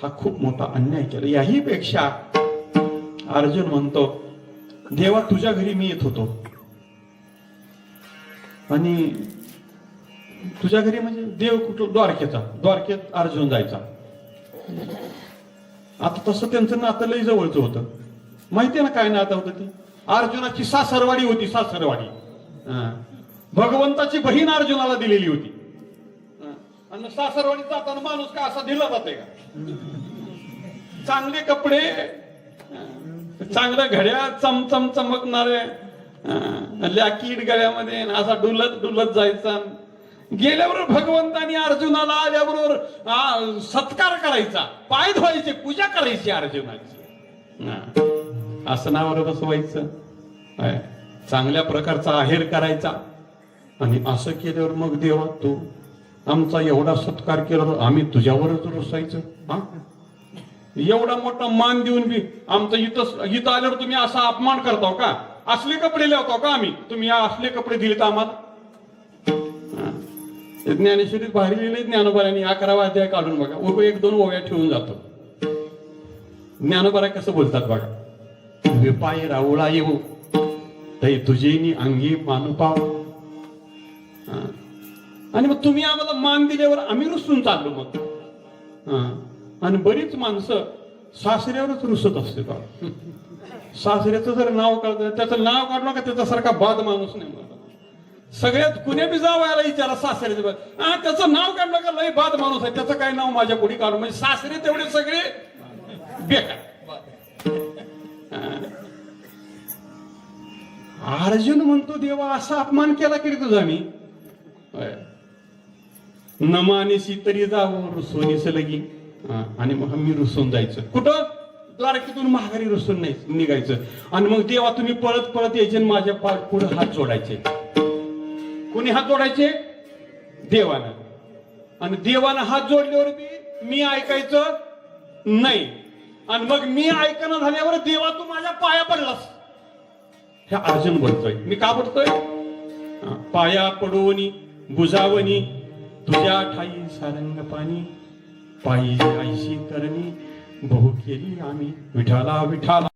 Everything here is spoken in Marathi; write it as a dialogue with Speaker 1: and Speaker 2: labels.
Speaker 1: हा खूप मोठा अन्याय केला. याही पेक्षा अर्जुन म्हणतो, देवा तुझ्या घरी मी येत होतो आणि तुझ्या घरी म्हणजे देव कुठं, द्वारकेत अर्जुन जायचा. आता तसं त्यांचं नातं लय जवळचं होतं. माहितीये ना काय नातं होतं ती? अर्जुनाची सासरवाडी होती, सासरवाडी. भगवंताची बहीण अर्जुनाला दिलेली होती. आणि सासरवाडीत जाताना माणूस का असा दिला जाते का? चांगले कपडे, चांगल्या घड्या, चमचम चमकणारे, लॅकीड गळ्यामध्ये असा डुलत डुलत जायचा. गेल्याबरोबर भगवंतानी अर्जुनाला आल्याबरोबर सत्कार करायचा, पाय धुवायचे, पूजा करायची अर्जुनाची. आसनावर बसवायचं, चांगल्या प्रकारचा आहेर करायचा. आणि असं केल्यावर मग देवा तू आमचा एवढा सत्कार केला, आम्ही तुझ्यावरच रुसायचं? एवढा मोठा मान देऊन बी आमचं इथं आल्यावर तुम्ही असा अपमान करताव का? असले कपडे लावताव का आम्ही? तुम्ही असले कपडे दिलेत आम्हाला? ज्ञानेश्वरीत भारी लिहिले ज्ञानोबारांनी, 11वा अध्याय काढून बघा, एक दोन ओव्या ठेवून जातो. ज्ञानोबारा कसं बोलतात बघा. विपाय राऊळा येऊ तै तुझे अंगी मान पाव. आणि मग तुम्ही आम्हाला मान दिल्यावर आम्ही रुसून चाललो मग. आणि बरीच माणसं सासऱ्यावरच रुसत असते का? सासऱ्याचं जर नाव काढतं, त्याचं नाव काढलं का त्याच्यासारखा बाद माणूस नाही. सगळ्यात कुण्या बी जावायला विचारा सासऱ्याचं, त्याचं नाव काढलं का लय बाद माणूस आहे, त्याचं काय नाव माझ्या पुढे काढून, म्हणजे सासरे तेवढे सगळे बेकार. अर्जुन म्हणतो देवा असा अपमान केला की तुझा मी? न मानेशी तरी जावं रुसवणीस लगी. आणि मग मी रुसून जायचं कुठं? द्वारकेतून माघारी रुसून नाही निघायचं. आणि मग देवा तुम्ही पळत पळत यायचे, माझ्या पुढे हात जोडायचे. कोणी हात जोडायचे? देवानं. आणि देवानं हात जोडल्यावर मी ऐकायचं नाही. आणि मग मी ऐकणं झाल्यावर देवा तू माझ्या पाया पडलास. हे अर्जुन बोलतोय. मी का बोलतोय? पाया पडवणी बुजावणी तुझ्या ठाई सारंग पाणी, पायी आईशी करणी बहु केली आम्ही विठाला विठाला.